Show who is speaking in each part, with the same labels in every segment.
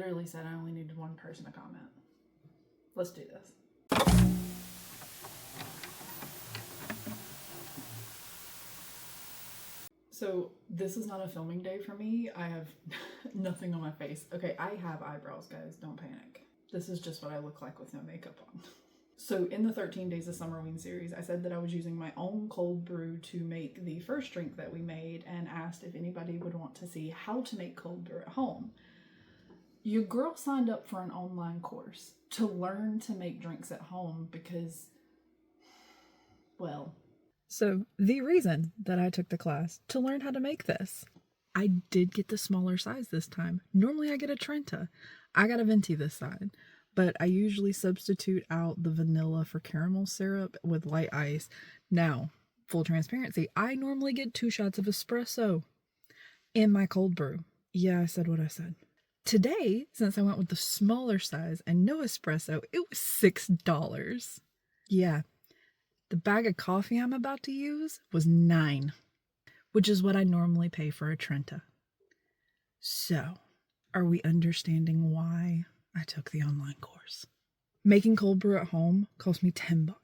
Speaker 1: literally said I only needed one person to comment. Let's do this. So this is not a filming day for me. I have nothing on my face. Okay, I have eyebrows, guys. Don't panic. This is just what I look like with no makeup on. So in the 13 Days of Summerween series, I said that I was using my own cold brew to make the first drink that we made and asked if anybody would want to see how to make cold brew at home. Your girl signed up for an online course to learn to make drinks at home because, well... So the reason that I took the class to learn how to make this, I did get the smaller size this time. Normally I get a Trenta. I got a Venti this side, but I usually substitute out the vanilla for caramel syrup with light ice. Now, full transparency, I normally get 2 shots of espresso in my cold brew. Yeah, I said what I said. Today, since I went with the smaller size and no espresso, it was $6. Yeah. The bag of coffee I'm about to use was $9, which is what I normally pay for a Trenta. So, are we understanding why I took the online course? Making cold brew at home cost me $10,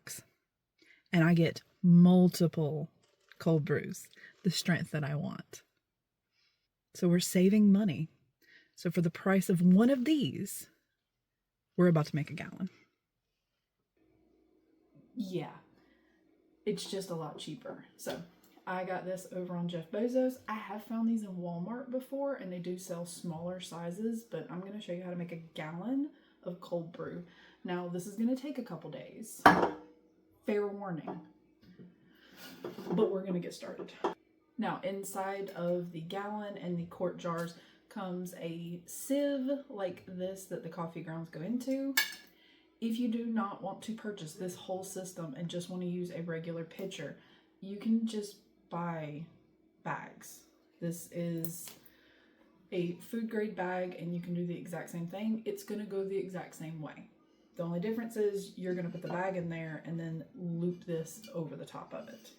Speaker 1: and I get multiple cold brews, the strength that I want. So we're saving money. So for the price of one of these, we're about to make a gallon. Yeah. It's just a lot cheaper. So I got this over on Jeff Bezos. I have found these in Walmart before and they do sell smaller sizes, but I'm going to show you how to make a gallon of cold brew. Now this is going to take a couple days. Fair warning. But we're going to get started. Now inside of the gallon and the quart jars comes a sieve like this that the coffee grounds go into. If you do not want to purchase this whole system and just want to use a regular pitcher, you can just buy bags. This is a food grade bag and you can do the exact same thing. It's going to go the exact same way. The only difference is you're going to put the bag in there and then loop this over the top of it.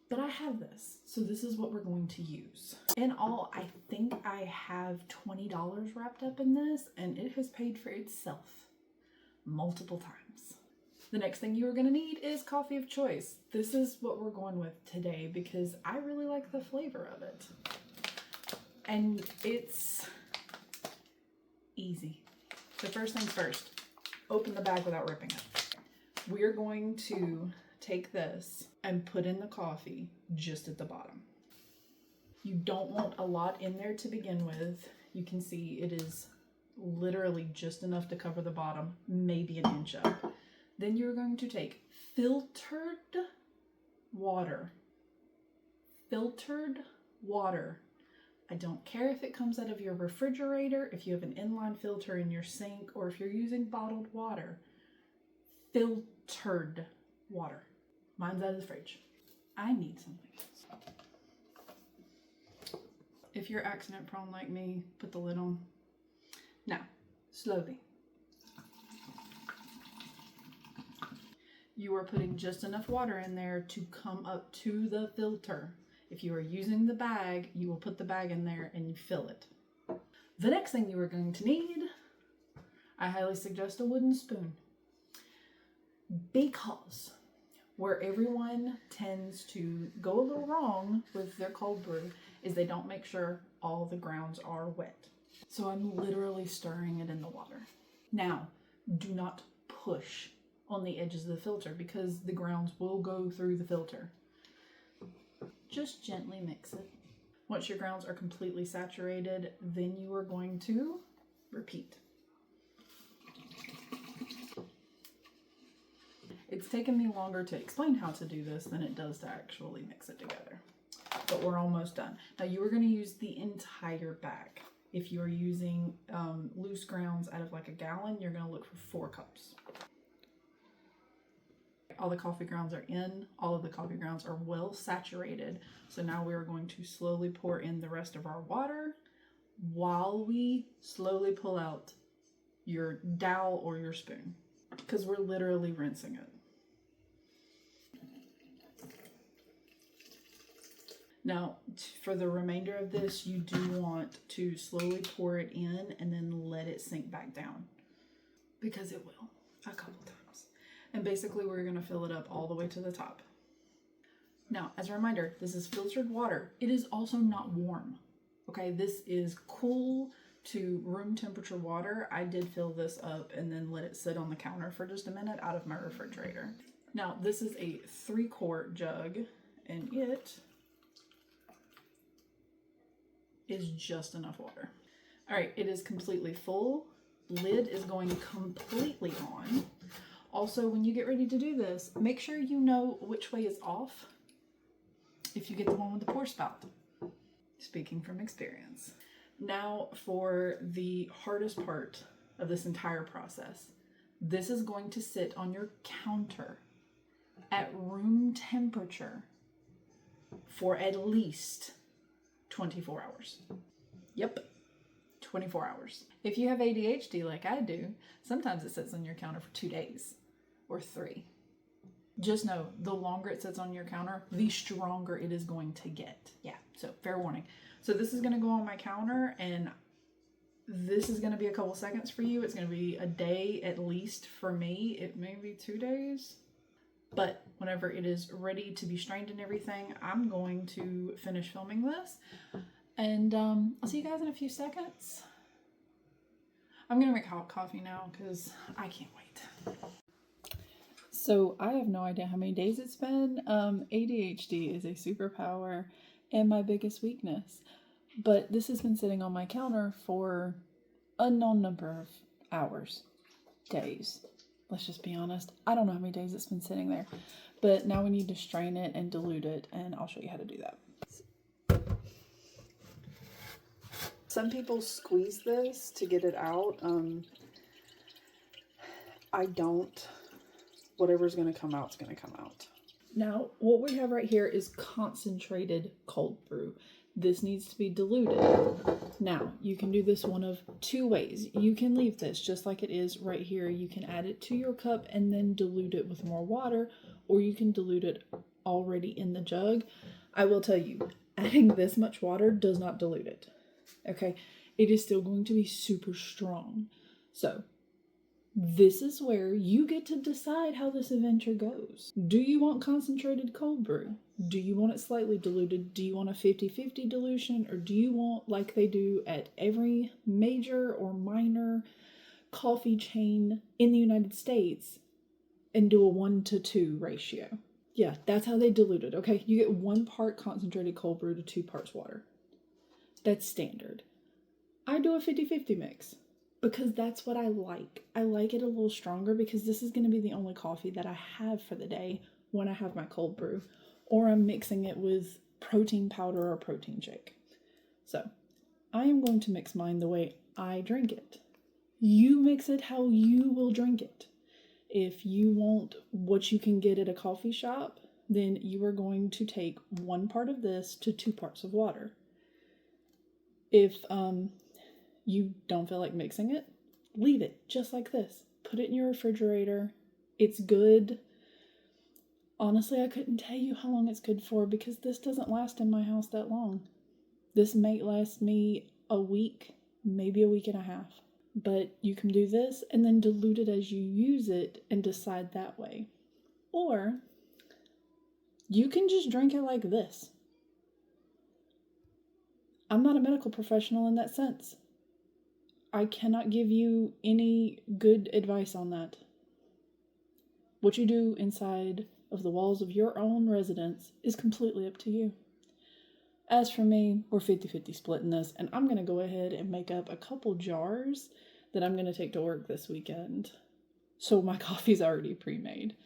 Speaker 1: But I have this, so this is what we're going to use. In all, I think I have $20 wrapped up in this and it has paid for itself multiple times. The next thing you are going to need is coffee of choice. This is what we're going with today because I really like the flavor of it. And it's easy. So first things first, open the bag without ripping it. We're going to take this and put in the coffee just at the bottom. You don't want a lot in there to begin with. You can see it is literally just enough to cover the bottom, maybe an inch up. Then you're going to take filtered water. Filtered water. I don't care if it comes out of your refrigerator, if you have an inline filter in your sink, or if you're using bottled water. Filtered water. Mine's out of the fridge. I need something else. If you're accident prone like me, put the lid on. Now, slowly. You are putting just enough water in there to come up to the filter. If you are using the bag, you will put the bag in there and you fill it. The next thing you are going to need, I highly suggest a wooden spoon. Because where everyone tends to go a little wrong with their cold brew is they don't make sure all the grounds are wet. So I'm literally stirring it in the water. Now, do not push on the edges of the filter because the grounds will go through the filter. Just gently mix it. Once your grounds are completely saturated, then you are going to repeat. It's taken me longer to explain how to do this than it does to actually mix it together. But we're almost done. Now you are going to use the entire bag. If you're using loose grounds out of like a gallon, you're going to look for 4 cups. All the coffee grounds are in. All of the coffee grounds are well saturated. So now we are going to slowly pour in the rest of our water while we slowly pull out your dowel or your spoon because we're literally rinsing it. Now, for the remainder of this, you do want to slowly pour it in and then let it sink back down, because it will a couple times. And basically, we're going to fill it up all the way to the top. Now, as a reminder, this is filtered water. It is also not warm. Okay, this is cool to room temperature water. I did fill this up and then let it sit on the counter for just a minute out of my refrigerator. Now, this is a 3-quart jug, and it is just enough water. All right, it is completely full. Lid is going completely on. Also, when you get ready to do this, make sure you know which way is off if you get the one with the pour spout. Speaking from experience. Now for the hardest part of this entire process. This is going to sit on your counter at room temperature for at least 24 hours. Yep, 24 hours. If you have ADHD like I do, sometimes it sits on your counter for 2 days or 3. Just know, the longer it sits on your counter, the stronger it is going to get. Yeah, so fair warning. So this is going to go on my counter, and this is going to be a couple seconds for you. It's going to be a day at least for me. It may be 2 days. But whenever it is ready to be strained and everything, I'm going to finish filming this. And I'll see you guys in a few seconds. I'm going to make hot coffee now because I can't wait. So I have no idea how many days it's been. ADHD is a superpower and my biggest weakness. But this has been sitting on my counter for an unknown number of hours, days. Let's just be honest. I don't know how many days it's been sitting there. But now we need to strain it and dilute it, and I'll show you how to do that. Some people squeeze this to get it out. I don't. Whatever's going to come out is going to come out. Now, what we have right here is concentrated cold brew. This needs to be diluted. Now, you can do this one of 2 ways. You can leave this just like it is right here. You can add it to your cup and then dilute it with more water, or you can dilute it already in the jug. I will tell you, adding this much water does not dilute it. Okay? It is still going to be super strong. So, this is where you get to decide how this adventure goes. Do you want concentrated cold brew? Do you want it slightly diluted? Do you want a 50-50 dilution? Or do you want, like they do at every major or minor coffee chain in the United States, and do a 1-to-2 ratio? Yeah, that's how they dilute it, okay? You get 1 part concentrated cold brew to 2 parts water. That's standard. I do a 50-50 mix. Because that's what I like. I like it a little stronger because this is going to be the only coffee that I have for the day when I have my cold brew. Or I'm mixing it with protein powder or protein shake. So, I am going to mix mine the way I drink it. You mix it how you will drink it. If you want what you can get at a coffee shop, then you are going to take 1 part of this to 2 parts of water. If, you don't feel like mixing it, leave it just like this. Put it in your refrigerator. It's good. Honestly, I couldn't tell you how long it's good for because this doesn't last in my house that long. This may last me a week, maybe a week and a half. But you can do this and then dilute it as you use it and decide that way. Or you can just drink it like this. I'm not a medical professional in that sense. I cannot give you any good advice on that. What you do inside of the walls of your own residence is completely up to you. As for me, we're 50-50 splitting this, and I'm going to go ahead and make up a couple jars that I'm going to take to work this weekend. So my coffee's already pre-made.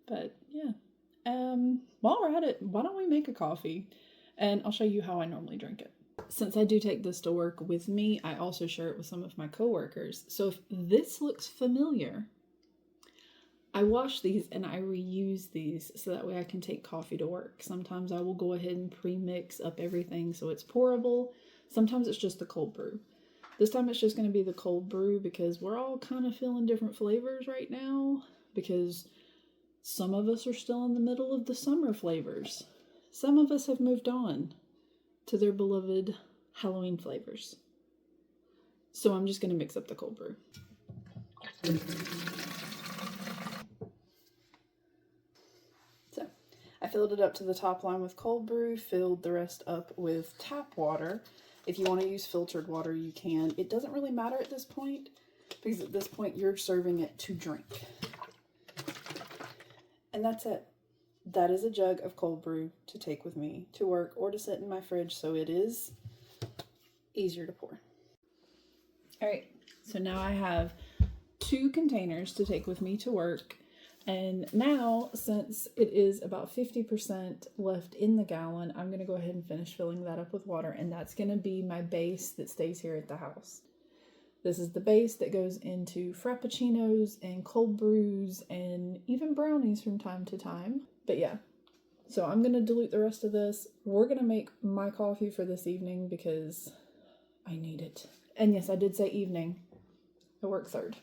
Speaker 1: But yeah, while we're at it, why don't we make a coffee? And I'll show you how I normally drink it. Since I do take this to work with me, I also share it with some of my coworkers. So if this looks familiar, I wash these and I reuse these so that way I can take coffee to work. Sometimes I will go ahead and pre-mix up everything so it's pourable. Sometimes it's just the cold brew. This time it's just going to be the cold brew because we're all kind of feeling different flavors right now because some of us are still in the middle of the summer flavors. Some of us have moved on. to their beloved Halloween flavors. So I'm just going to mix up the cold brew. So I filled it up to the top line with cold brew, filled the rest up with tap water. If you want to use filtered water, you can. It doesn't really matter at this point, because at this point you're serving it to drink. And that's it. That is a jug of cold brew to take with me to work or to sit in my fridge, so it is easier to pour. All right, so now I have 2 containers to take with me to work. And now, since it is about 50% left in the gallon, I'm going to go ahead and finish filling that up with water. And that's going to be my base that stays here at the house. This is the base that goes into frappuccinos and cold brews and even brownies from time to time. But yeah, so I'm going to dilute the rest of this. We're going to make my coffee for this evening because I need it. And yes, I did say evening. I work third.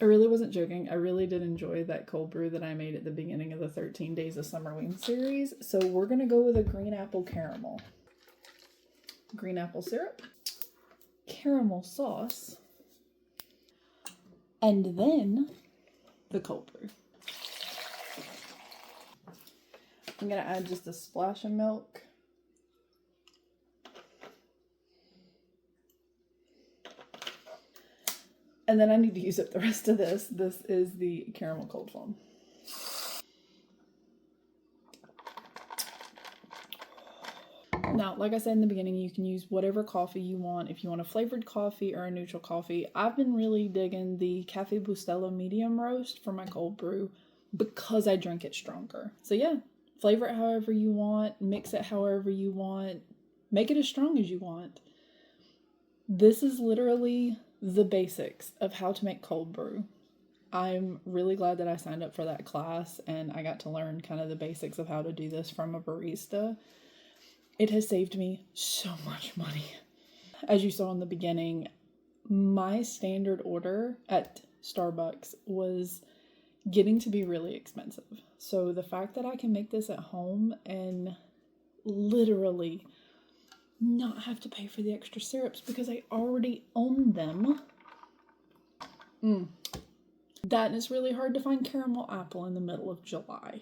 Speaker 1: I really wasn't joking. I really did enjoy that cold brew that I made at the beginning of the 13 Days of Summerween series. So we're going to go with a green apple caramel. Green apple syrup, caramel sauce, and then the cold brew. I'm going to add just a splash of milk. And then I need to use up the rest of this. This is the caramel cold foam. Now, like I said in the beginning, you can use whatever coffee you want. If you want a flavored coffee or a neutral coffee. I've been really digging the Cafe Bustelo medium roast for my cold brew because I drink it stronger. So yeah, flavor it however you want, mix it however you want, make it as strong as you want. This is literally the basics of how to make cold brew. I'm really glad that I signed up for that class and I got to learn kind of the basics of how to do this from a barista. It has saved me so much money. As you saw in the beginning, my standard order at Starbucks was getting to be really expensive. So the fact that I can make this at home and literally not have to pay for the extra syrups because I already own them. That is really hard to find caramel apple in the middle of July.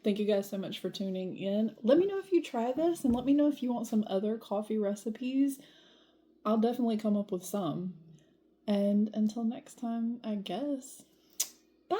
Speaker 1: Thank you guys so much for tuning in. Let me know if you try this and let me know if you want some other coffee recipes. I'll definitely come up with some. And until next time, I guess. Bye!